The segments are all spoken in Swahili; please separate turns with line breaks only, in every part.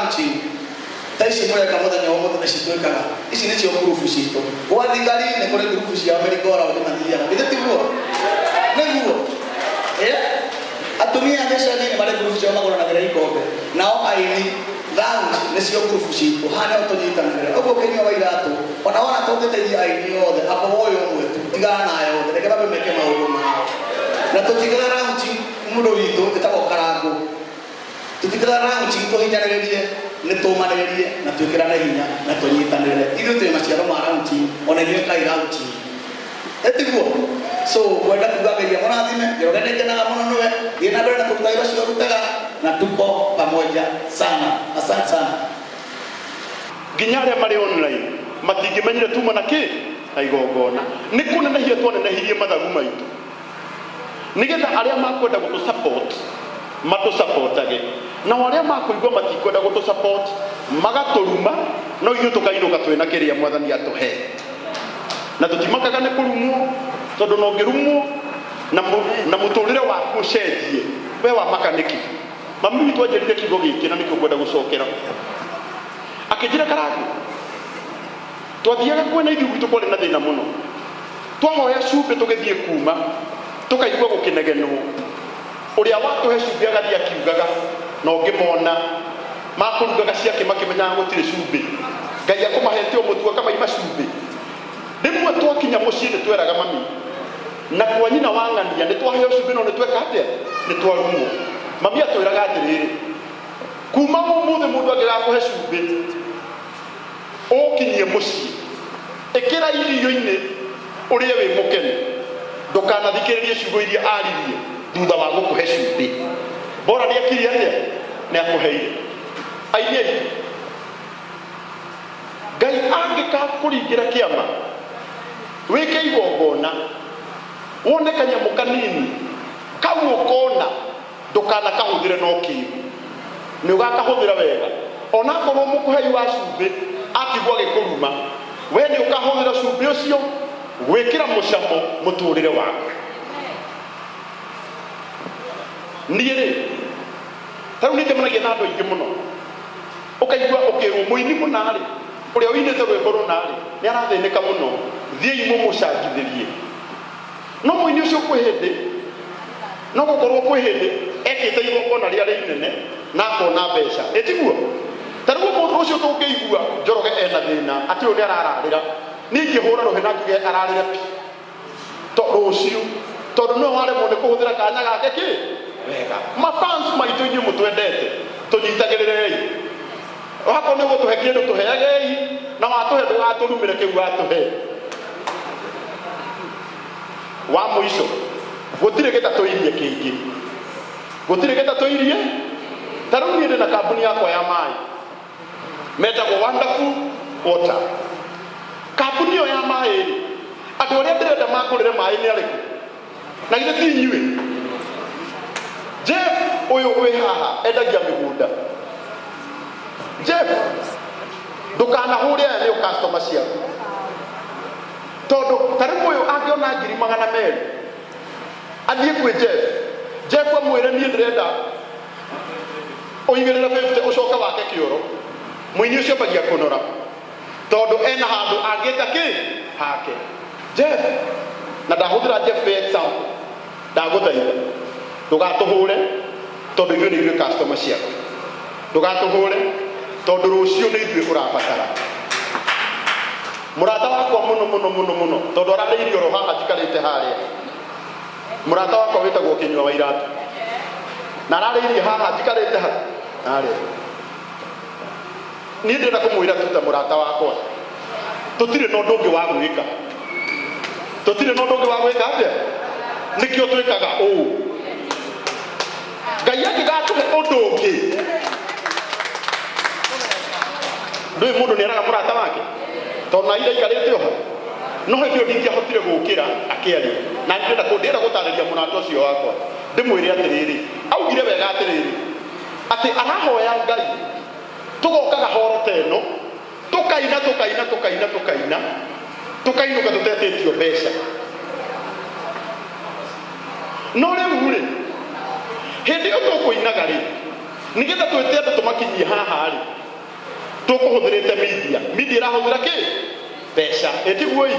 launching taisi moja kama moja nyomo tunashitoka hizi ni sio group shito kwa dhikari ni kwa group ya America wala wanatia bila tibuo ndio atumia ndesha nini mara group ya magoro na vile iko nao aini lounge ni sio group shito hana utonyita ngere uko Kenya wa iratu wanaona tote ile aini yote hapo moyo wetu tigana nayo ndio kama mmeke mahurumu na tutigana lounge mudo wito kitako Karangu tutigana lounge to hinyarerie ne to manerie na twikirana hinya na tunyitanire ithu twi maciaro ma lounge ona ithu kai lounge etiguo so kwenda kugageria murathime Njoroge na muno nowe ina mbere na kutaira cio rutaga na tuko pamoja sana asante sana
ginyare mari online matingimenyire tuma na ki na igongona ni kunenehia twanenehirie mathagu maitu nigetha aria makwenda gutu support matu supportage na aria makuigwa matikwenda gutu support magaturuma no ithu tukainuka twina kiria mwathani atuhe na tutimakaga ne kurumwo tondu no ngirumwo na muturire waku cenjie we wa makaniki mami twanjirire kigo giki na nikyo kwenda gucokera akijira Karangu twathiaga kwena ithu gitu kwari na thina muno twahoya cumbi tugithie kuma tukaigwa gukinegenwo uria watuhe cumbi agathia akiugaga na ngimona makurugaga ciake makimenyaga gutire cumbi ngai akumahete umutua kama ima cumbi rimwe twakinya mucii ni tweraga mami na kwa nyina wangania ni twaheo cumbi no ni tweka atia ni twarumwo mami atwiraga atiriri kuma muthe mundu angigakuhe cumbi ukinyie mucii ikira irio-ini urie wi mukeni ndukanathikiririe ciugo iria aririe thutha wa gukuhe cumbi bora ni akiria atia ni akuheire aini ngai angikakuringira kiama wike igongona wone kanyamu kanini kau ukona ndukana kahuthire no kiu ni ugakahuthira wega ona korwo mukuhei wa cumbi atigwa gikuruma we ni ukahuthira cumbi ucio gwikira mucamo muturire waku niire taru ni temenagia na andu aingi muno ukaigua ukirwo muini munari uria winite rwimbo runari ni arathinika muno thiei mumucangithirie no muini ucio kwi hindi no gukorwo kwi hindi ekite igongona ria rinene na akona mbeca etiguo taruo mundu ucio tungĩigua Njoroge ena thina ati uri arararira ningĩhũra rũhĩ ngiuge ararire pi rucio tondu no waremwo nĩ kũhũthĩra kanya gake ki wega mafans maitũ inyuĩ mũtwendete tũnyitagĩrĩrei wako nĩ gũtũhe kĩndũ tũheagei na watũhe ndũgatũrumĩre kĩu watũhe wa mũico gũtirĩ gĩtatũirie kĩingĩ gũtirĩ gĩtatũirie ta rĩu niĩ ndĩ na kambuni yakwa ya maĩ metagwo Wonderful Water kambuni ĩyo ya maĩ andũ arĩa ndĩrenda makũrĩre maĩ nĩ arĩkũ na githĩ ti inyuĩ Jeff ũyũ wĩ haha endagia mĩgũnda Jeff ndũkanahũre aya nĩo customer ciaku tondu ta rĩu ũyũ angĩona 200,000 athiĩ kwĩ Jeff amwĩre niĩ ndĩrenda ũigĩrĩre 50 ũcoke wake kĩoro mũini ũcio ambagia kũnora tondu ena handu angĩta kĩ hake Jeff na ndahũthĩra Jeff example ndagũthaitha ndũgatũhũre tondu ithuĩ nĩ ithuĩ customer ciaku ndũgatũhũre tondu rũciũ nĩ ithuĩ ũrabatara murata wakwa muno tondu ararĩirie oro haha njikarĩte harĩa murata wakwa wĩtagwo kinyua wa iratu na ararĩirie haha njikarĩte harĩa niĩ ndĩrenda kũmwĩra tuta murata wakwa tũtirĩ na ũndũ ũngĩ wa gwĩka tũtirĩ na ũndũ ũngĩ wa gwĩka atĩa nĩkĩo twĩkaga ũũ ngai angĩgatũhe ũndũ ũngĩ ndũĩ mũndũ nĩ eraga mũrata wake tondu na ira ikarĩte oha no hĩndĩ ĩyo ndingĩahotire gũkĩra akĩaria na ndĩrenda gũtarĩria mũrata ũcio wakwa ndĩmwĩre atĩrĩrĩ augire wega atĩrĩrĩ atĩ arahoya ngai tũgokaga horo teno tũkainũka tũtetĩtio mbeca no rĩu hĩndĩ ĩyo tũkũinaga rĩ nĩgetha twĩte andũ tũmakinyie haha rĩ tukuhuthirite media irahuthira ki pesa etiguoi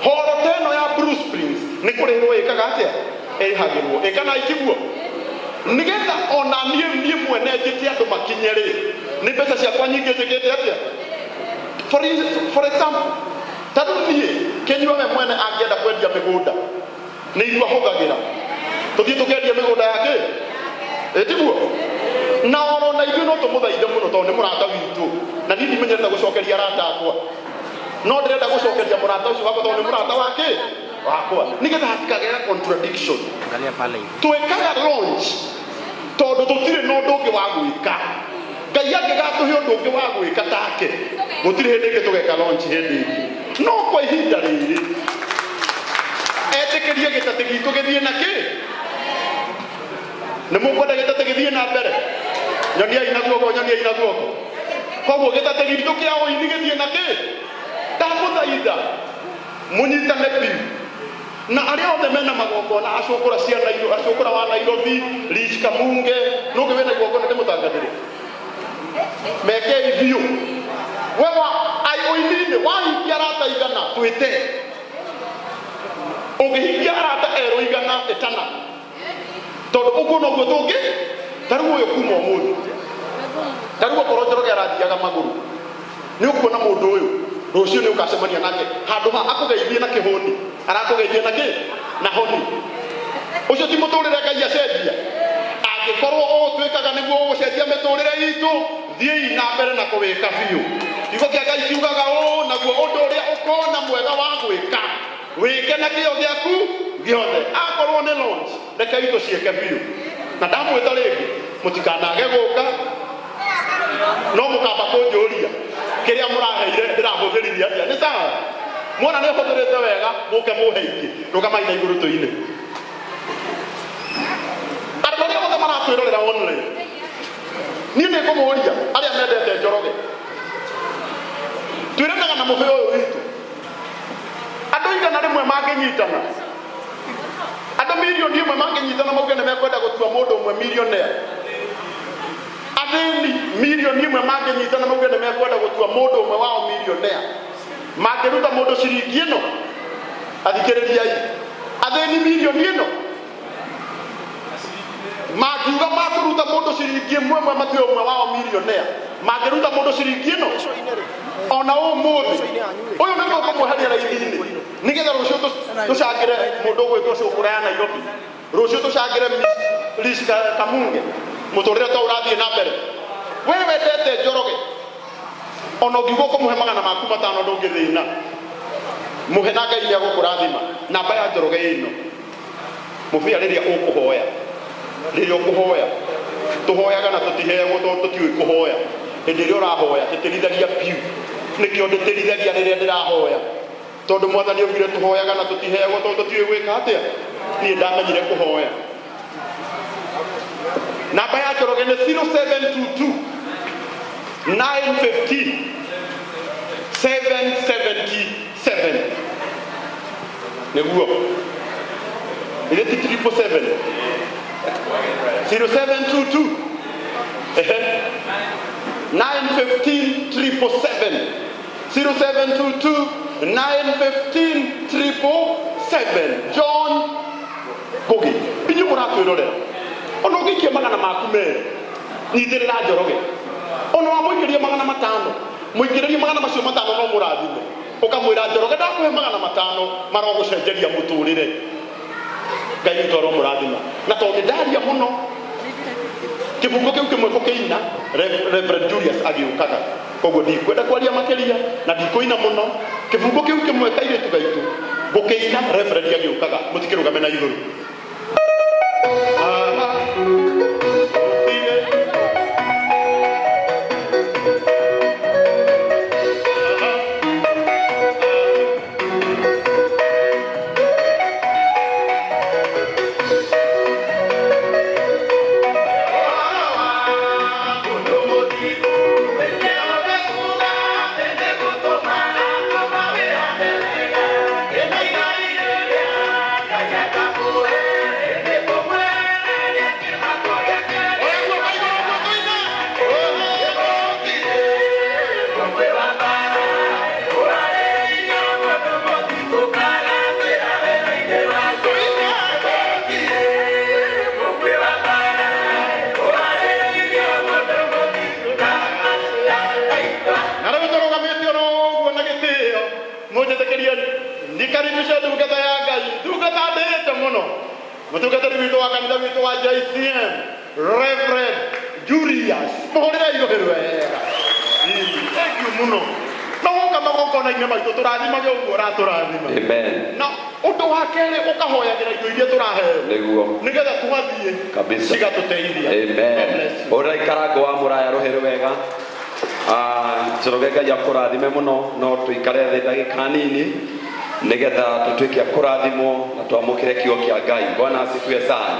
horo teno ya Bruce Springs ni kurirwo ikaga atia ihagirwo ikana ikiguo nigetha ona nie mwene njiti andu makinyere ni pesa ciakwa nyingi njikite atia for example tadu nie kinyua we mwene angienda kwendia migunda ni igwa hugagira tuthie tukendia migunda yake etiguo na oro na ithuĩ no tũmũthaithe mũno tondũ nĩ mũrata witũ na niĩ ndimenyerete gũcokeria arata akwa no ndĩrenda gũcokeria mũrata ũcio wakwa tondũ nĩ mũrata wake wakwa nĩgetha hatikagĩa contradiction twĩkaga launch tondũ tũtirĩ na ũndũ ũngĩ wa gwĩka Ngai angĩgatũhe ũndũ ũngĩ wa gwĩka take gũtirĩ hĩndĩ ĩngĩ tũgeka launch hĩndĩ ĩngĩ no kwa ihinda rĩrĩ etĩkĩrie gĩtatĩ gitũ gĩthiĩ na kĩ nĩ mũkwenda gĩtatĩ gĩthiĩ na mbere nyoniai na guoko koguo gĩtatĩ gitũ kĩa Auii gĩthiĩ na kĩ ndamũthaitha mũnyitane biũ na arĩa othe mena magongona acũkũra cia Nairobi acũkũra wa Nairobi Rich Kamunge nũngĩ wĩna igongona ndĩmũtangathĩre mekei biũ wewa Auii-inĩ wahingia arata igana twĩte ũngĩhingia arata erũ igana ĩtana tondũ ũguo noguo tũngĩ tarĩu ũyũ kuma ũmũthĩ tarĩu okorwo Njoroge arathiaga magũrũ nĩ ũkuona mũndũ ũyũ rũciũ nĩ ũkacemania nake handũ ha akũgeithie na kĩhũni arakũgeithie na kĩ na honi ũcio ti mũtũrĩre Ngai acenjia angĩkorwo ũgũtuĩkaga nĩguo ũgũcenjia mĩtũrĩre itũ thiĩi na mbere na kũwĩka biũ kiugo kĩa Ngai kiugaga ũũ naguo ũndũ ũrĩa ũkona mwega wa gwĩka wĩke na kĩo gĩaku gĩothe akorwo nĩ launch reke itũ ciĩke biũ na ndamwĩta rĩngĩ mũtikanage gũka no mũkamba kũnjũria kĩrĩa mũraheire ndĩrahũthĩrithia atĩa nĩ sawa muona nĩ hũthĩrĩte wega mũke mũhe ingĩ rũgamai na igũrũ tũine andũ arĩa othe maratwĩrorera online niĩ nĩ ngũmũria arĩa mendete Njoroge twĩranaga na mũbĩra ũyũ witũ andũ igana rĩmwe mangĩnyitana andũ milioni ĩmwe mangĩnyitana mauge nĩ mekwenda gũtua mũndũ ũmwe millionaire athĩni milioni ĩmwe mangĩnyitana mauge nĩ mekwenda gũtua mũndũ ũmwe wao millionaire mangĩruta mũndũ ciringi ĩno athikĩrĩriai athĩni milioni ĩno mangiuga makũruta mũndũ ciringi ĩmwe matue ũmwe wao millionaire mangĩruta mũndũ ciringi ĩno ona ũmũthĩ ũyũ nĩ tũkũmweheria raithi-inĩ nĩgetha rũciũ tũcangĩre mũndũ ũgwĩtwo cũkũra ya Nairobi rũciũ tũcangĩre Rich Kamunge mũtũrĩre to ũrathiĩ na mbere we wendete Njoroge ona ũngiuga ũkũmũhe magana maku matano ndũngĩthĩna mũhe na Ngai nĩagũkũrathima namba ya Njoroge ĩno mũbia rĩrĩa ũkũhoya tũhoyaga na tũtiheagwo tondũ tũtiũĩ kũhoya hĩndĩ ĩrĩa ũrahoya tĩtĩrithagia piũ nĩkĩo ndĩtĩrithagia rĩrĩa ndĩrahoya tondũ Mwathani augire tũhoyaga na tũtiheagwo tondũ tũtiũĩ gwĩka atĩa niĩ ndamenyire kũhoya namba ya Njoroge nĩ 0722 915 777 nĩguo ile ti 777 0722 915 777 0722 915 777 John Kogi binyu mũratwĩrorera ona ũngĩikia magana maku merĩ nyitĩrĩra Njoroge ona wamũingĩria magana matano mũingĩrĩrie magana macio matano no mũrathime ũkamwĩra Njoroge ndakũhe magana matano marogũcenjeria mũtũrĩre Ngai toro mũrathima na tondũ ndaria mũno kĩbungo kĩu kĩmwe gũkĩina Reverend Julius agĩũkaga koguo ndikwenda kwaria makĩria na ndikũina mũno kĩbungo kĩu kĩmwe kairĩtu gaitũ gũkĩina Reverend agĩũkaga mũtikĩrũgame na igũrũ
Hey!
Mutungatiri witu wa kanitha witu wa JCM Reverend Julius mohorera iroherwega. Thank you muno. No kama goko na nyama itu turathima ge ugo raturathima. Amen. No undu wa kere ukahoyagira indo iria turaheo. Niguo. Nigetha tugathie. Kabisa. Siga tuteithia. Amen. Ora ikarango wa muraya roherwega. Njoroge Ngai akurathime muno no tuikare thĩ ndagĩka nini nigetha tutuĩke akurathimwo na twamũkĩre kiugo kĩa Ngai. Bwana asifiwe sana.